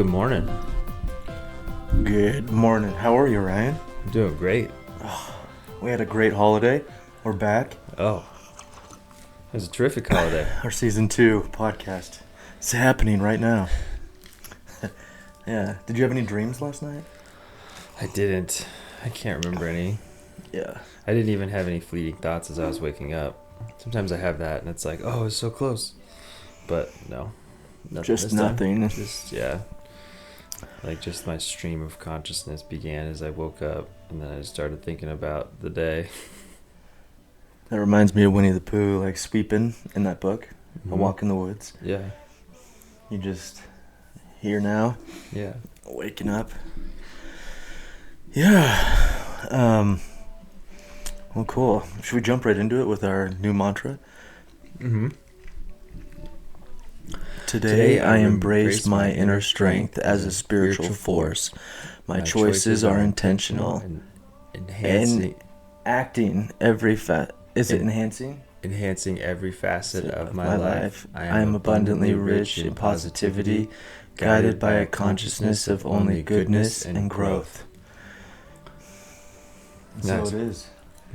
Good morning. Good morning. How are you, Ryan? I'm doing great. We had a great holiday. We're back. Oh, it was a terrific holiday. Our season 2 podcast. It's happening right now. Yeah. Did you have any dreams last night? I didn't. I can't remember any. Yeah. I didn't even have any fleeting thoughts as I was waking up. Sometimes I have that, and it's like, oh, it's so close. But no. Nothing Just this time. nothing. Just, yeah. Like, just my stream of consciousness began as I woke up, and then I started thinking about the day. That reminds me of Winnie the Pooh, like sweeping in that book, A Walk in the Woods. Yeah. You just here now. Yeah. Waking up. Yeah. Well, cool. Should we jump right into it with our new mantra? Mm-hmm. Today I embrace my inner strength as a spiritual force. My choices are intentional and enhancing. Acting every Is it enhancing? Enhancing every facet of my life. I am abundantly rich in positivity, guided by a consciousness of only goodness and growth. And Nice. so it is.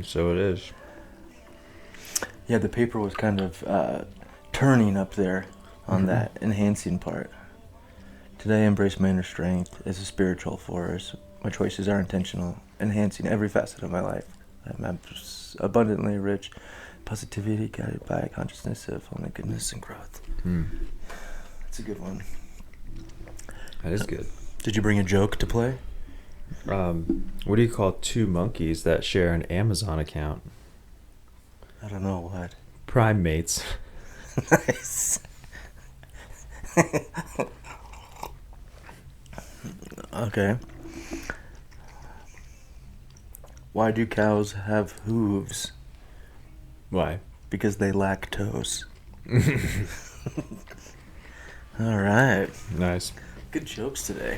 So it is. Yeah, the paper was kind of turning up there on that enhancing part. Today I embrace my inner strength as a spiritual force. My choices are intentional, enhancing every facet of my life. I'm abundantly rich, positivity guided by a consciousness of only goodness and growth. That's a good one. That is good. Did you bring a joke to play? What do you call two monkeys that share an Amazon account? I don't know what. Primates. Nice. Okay. Why do cows have hooves? Why? Because they lack toes. All right. Nice. Good jokes today.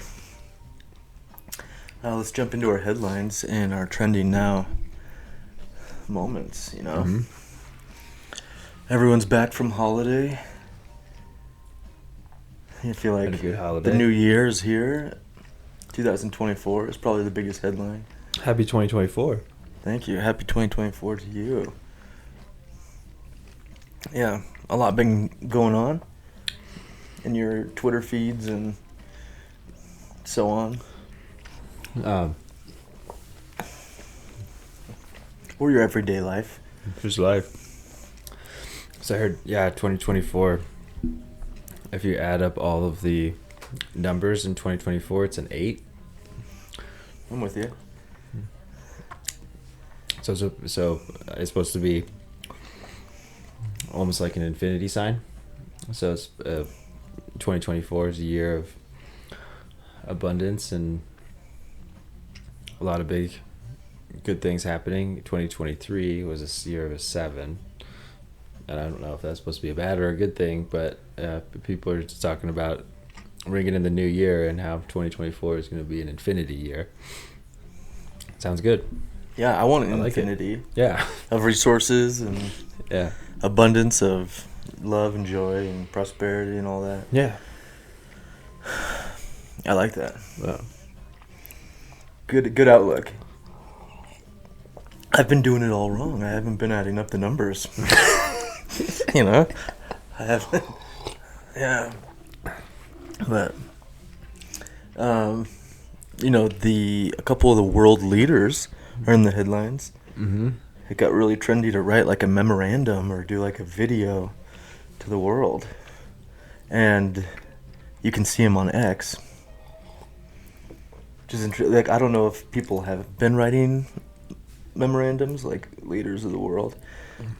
Let's jump into our headlines and our trending now moments, you know. Mm-hmm. Everyone's back from holiday. I feel Had a like good holiday. the new year is here. 2024 is probably the biggest headline. Happy 2024. Thank you. Happy 2024 to you. Yeah, a lot been going on in your Twitter feeds and so on. Or your everyday life. Just life. So I heard, 2024. If you add up all of the numbers in 2024, it's an 8. I'm with you. So it's supposed to be almost like an infinity sign. So it's 2024 is a year of abundance and a lot of big good things happening. 2023 was a year of a 7. And I don't know if that's supposed to be a bad or a good thing, but people are just talking about ringing in the new year and how 2024 is going to be an infinity year. Sounds good. Yeah, I want an like infinity Yeah. of resources and Yeah. abundance of love and joy and prosperity and all that. Yeah. I like that. Well, Good outlook. I've been doing it all wrong. I haven't been adding up the numbers. You know, I haven't. Yeah. But, you know, a couple of the world leaders are in the headlines. mm-hmm. It got really trendy to write like a memorandum or do like a video to the world. And you can see them on X. Which is interesting. Like, I don't know if people have been writing memorandums, like leaders of the world,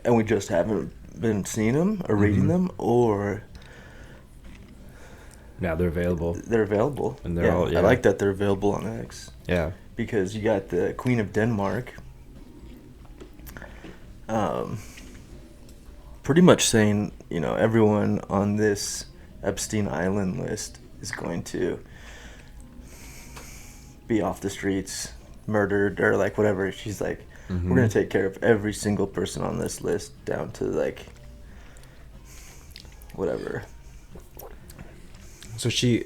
and we just haven't been seeing them or reading them, or Now they're available. they're available. And they're all, I like that they're available on X. Yeah. Because you got the Queen of Denmark pretty much saying, you know, everyone on this Epstein Island list is going to be off the streets, murdered, or like whatever. She's like, we're going to take care of every single person on this list down to like whatever. So she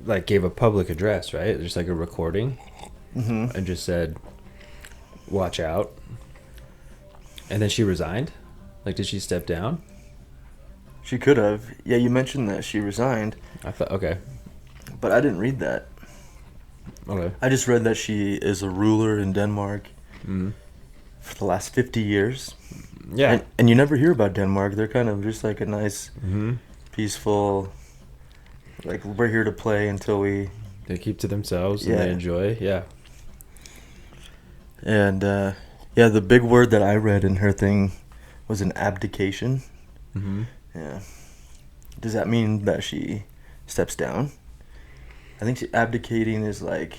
like gave a public address, right? Just like a recording, and just said, "Watch out." And then she resigned. Like, did she step down? She could have. Yeah, you mentioned that she resigned. I thought, okay. But I didn't read that. Okay. I just read that she is a ruler in Denmark for the last 50 years. Yeah. And you never hear about Denmark. They're kind of just like a nice, peaceful, like, we're here to play until we... They keep to themselves and they enjoy. Yeah. And, the big word that I read in her thing was an abdication. Yeah. Does that mean that she steps down? I think abdicating is like,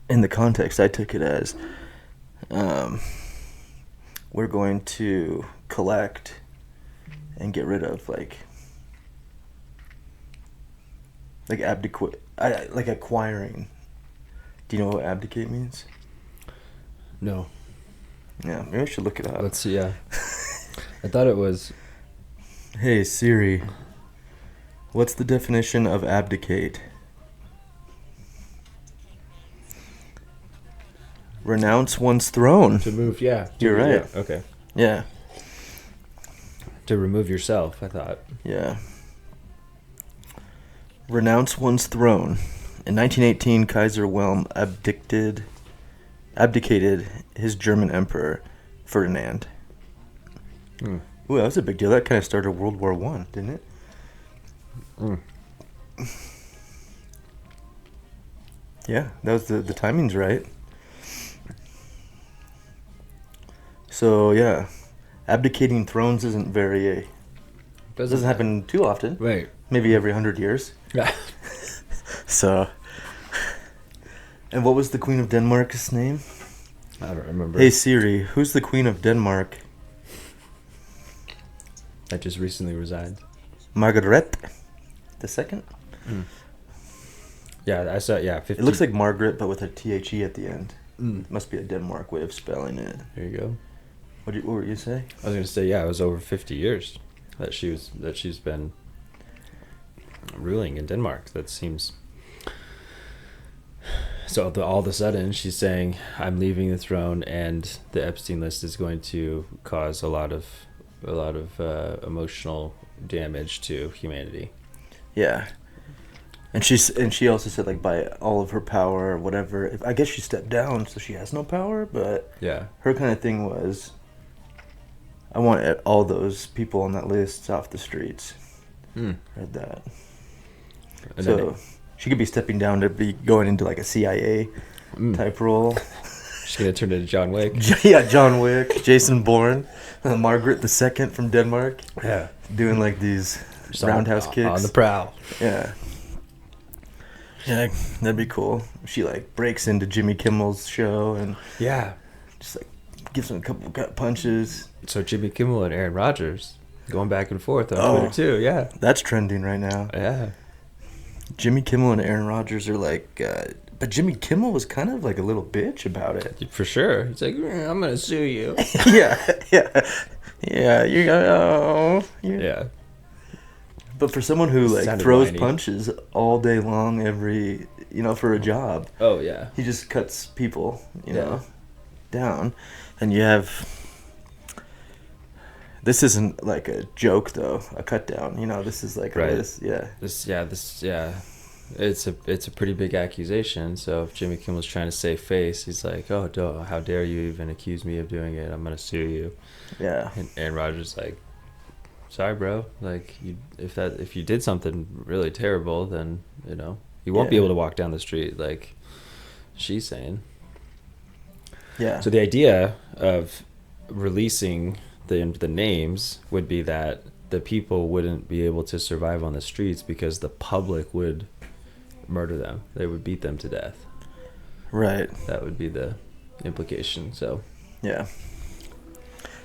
in the context I took it as, we're going to collect and get rid of, like acquiring. Do you know what abdicate means? No. Yeah, maybe I should look it up. Let's see. Yeah. I thought it was. Hey Siri, what's the definition of abdicate? Renounce one's throne. To move, yeah. You're right. Yeah, okay. Yeah. To remove yourself, I thought. Yeah. Renounce one's throne. In 1918, Kaiser Wilhelm abdicated his German emperor, Ferdinand. Ooh, that was a big deal. That kind of started World War I, didn't it? Yeah, that was the timing's right. So, yeah, abdicating thrones isn't very... doesn't happen too often. Right. Maybe every 100 years. Yeah. So... And what was the Queen of Denmark's name? I don't remember. Hey Siri, who's the Queen of Denmark? That just recently resigned. Margaret the Second? Yeah, I saw. Yeah, 50. It looks like Margaret, but with a THE at the end. Must be a Denmark way of spelling it. There you go. What were you say? I was gonna say, yeah, it was over 50 years that she's been ruling in Denmark. That seems. So all of a sudden, she's saying, "I'm leaving the throne, and the Epstein list is going to cause a lot of emotional damage to humanity." Yeah, and she also said, like, by all of her power or whatever. I guess she stepped down, so she has no power. But yeah, her kind of thing was, I want all those people on that list off the streets. Read that. And so she could be stepping down to be going into like a CIA type role. She's gonna turn into John Wick. Yeah, John Wick, Jason Bourne, Margaret the Second from Denmark. Yeah, doing like these roundhouse kicks on the prowl. Yeah, that'd be cool. She like breaks into Jimmy Kimmel's show and just like gives him a couple gut punches. So Jimmy Kimmel and Aaron Rodgers going back and forth on Twitter too. Yeah, that's trending right now. Yeah, Jimmy Kimmel and Aaron Rodgers are like. But Jimmy Kimmel was kind of like a little bitch about it. For sure. He's like, I'm going to sue you. Yeah, you go. Yeah. But for someone who like throws punches all day long for a job. Oh, yeah. He just cuts people, you know, down. And you have... This isn't like a joke, though, a cut down. This is like this. It's a pretty big accusation. So if Jimmy Kimmel's trying to save face, he's like, "Oh, how dare you even accuse me of doing it? I'm gonna sue you." Yeah. And Aaron Rodgers like, "Sorry, bro. Like, if you did something really terrible, then you won't be able to walk down the street." Like, she's saying. Yeah. So the idea of releasing the names would be that the people wouldn't be able to survive on the streets because the public would murder them. They would beat them to death. Right. That would be the implication. So yeah.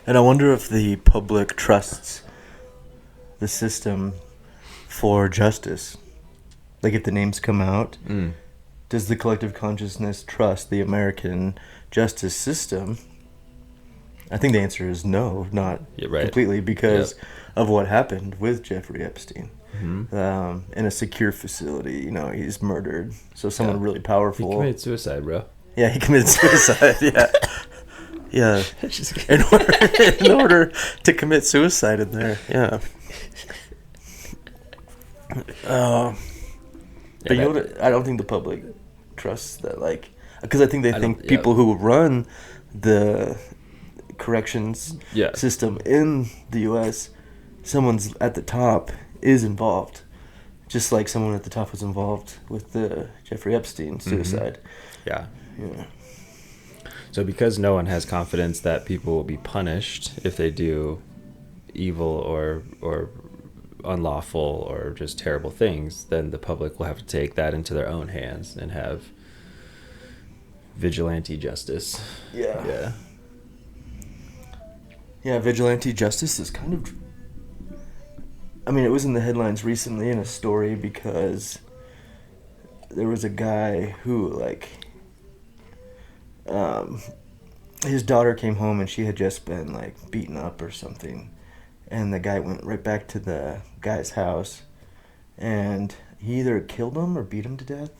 And I wonder if the public trusts the system for justice. Like if the names come out, does the collective consciousness trust the American justice system? I think the answer is no, not completely, because of what happened with Jeffrey Epstein. in a secure facility. You know, he's murdered. So someone really He powerful. committed suicide, bro. Yeah, he committed suicide. Yeah. Yeah. Just kidding. In order to commit suicide in there. Yeah. But you know what? I don't think the public trusts that, like, because I think they think people who run the corrections system in the U.S., someone's at the top is involved, just like someone at the top was involved with the Jeffrey Epstein suicide. Yeah. Yeah. So because no one has confidence that people will be punished if they do evil or unlawful or just terrible things, then the public will have to take that into their own hands and have vigilante justice. Yeah. Yeah, vigilante justice is kind of... I mean, it was in the headlines recently in a story because there was a guy who, like... his daughter came home and she had just been, like, beaten up or something. And the guy went right back to the guy's house. And he either killed him or beat him to death.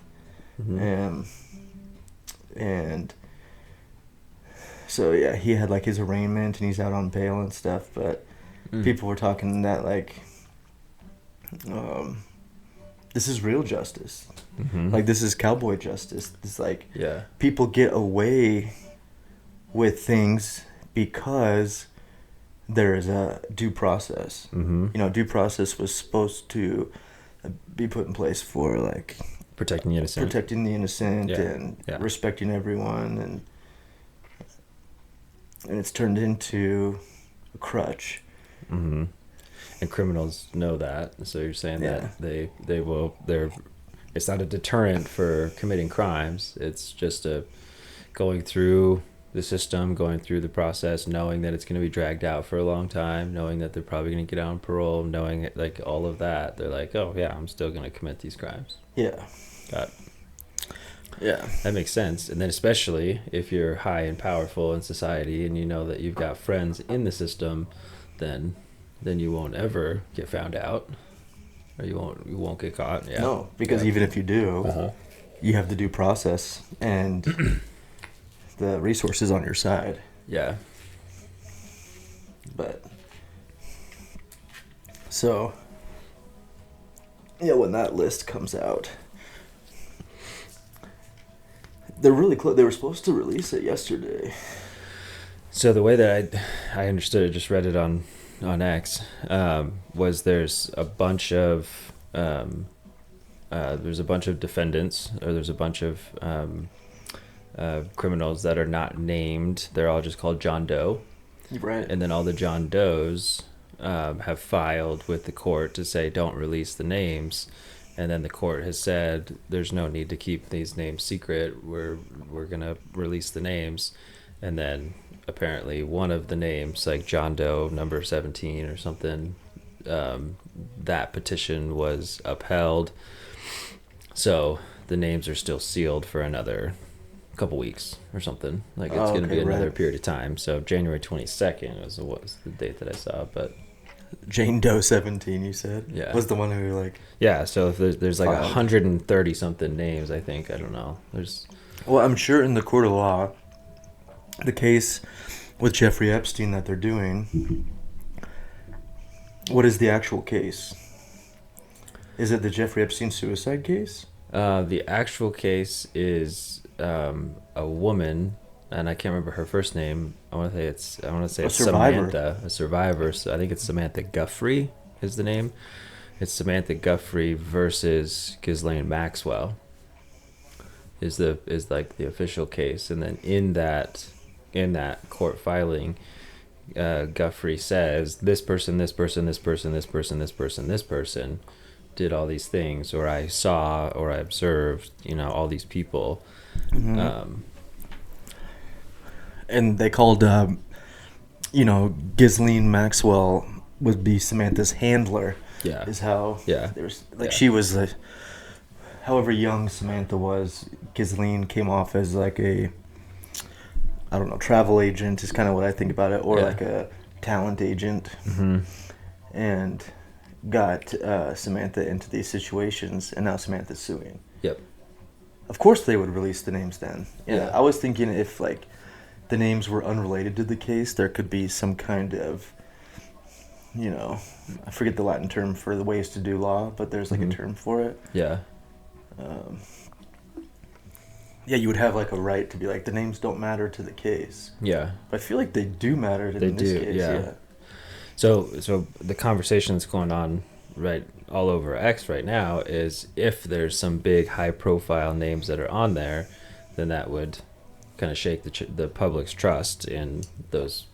And so, yeah, he had, like, his arraignment and he's out on bail and stuff. But people were talking that, like, this is real justice. Like, this is cowboy justice. It's like, people get away with things because there is a due process. You know, due process was supposed to be put in place for, like, protecting the innocent and respecting everyone, and it's turned into a crutch. And criminals know that, so you're saying that they're it's not a deterrent for committing crimes. It's just going through the system, going through the process, knowing that it's going to be dragged out for a long time, knowing that they're probably going to get out on parole, knowing, like, all of that. They're like, oh yeah, I'm still going to commit these crimes. Yeah. Got it. Yeah, that makes sense. And then especially if you're high and powerful in society and you know that you've got friends in the system, then you won't ever get found out, or you won't get caught. Yeah. No, because even if you do, you have the due process and the resources on your side. Yeah. But so, yeah, when that list comes out, they're really close. They were supposed to release it yesterday. So the way that I understood it, just read it on X, was there's a bunch of defendants, or there's a bunch of criminals that are not named. They're all just called John Doe. Right. And then all the John Does have filed with the court to say don't release the names. And then the court has said there's no need to keep these names secret. We're going to release the names. And then apparently one of the names, like John Doe number 17 or something, that petition was upheld. So the names are still sealed for another couple weeks or something. Like, it's going to be another period of time. So January 22nd was the date that I saw. But Jane Doe 17, you said? Yeah. Was the one who, like... Yeah, so if there's like 130 something names, I think. I don't know. Well, I'm sure in the court of law, the case with Jeffrey Epstein that they're doing, what is the actual case? Is it the Jeffrey Epstein suicide case? The actual case is a woman, and I can't remember her first name. I want to say it's Samantha, a survivor. So I think it's Samantha Guthrie is the name. It's Samantha Guthrie versus Ghislaine Maxwell is like the official case. And then in that court filing, Guthrie says this person did all these things, or I saw or I observed, all these people. And they called, Ghislaine Maxwell would be Samantha's handler. Yeah. Is how. Yeah. There's she was however young Samantha was, Ghislaine came off as like a, I don't know, travel agent is kind of what I think about it, or like a talent agent. And got Samantha into these situations, and now Samantha's suing. Yep. Of course they would release the names then. Yeah. I was thinking if, like, the names were unrelated to the case, there could be some kind of, you know, I forget the Latin term for the ways to do law, but there's, like, a term for it. Yeah. Yeah, you would have, like, a right to be like, the names don't matter to the case. Yeah. But I feel like they do matter to this case. Yeah. So the conversation that's going on right all over X right now is if there's some big high profile names that are on there, then that would kind of shake the public's trust in those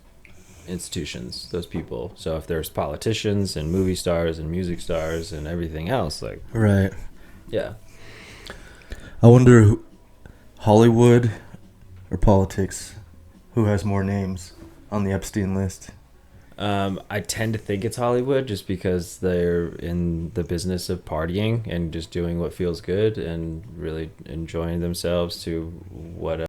institutions, those people. So if there's politicians and movie stars and music stars and everything else, like, Right. yeah. I wonder Hollywood or politics, who has more names on the Epstein list? I tend to think it's Hollywood just because they're in the business of partying and just doing what feels good and really enjoying themselves to what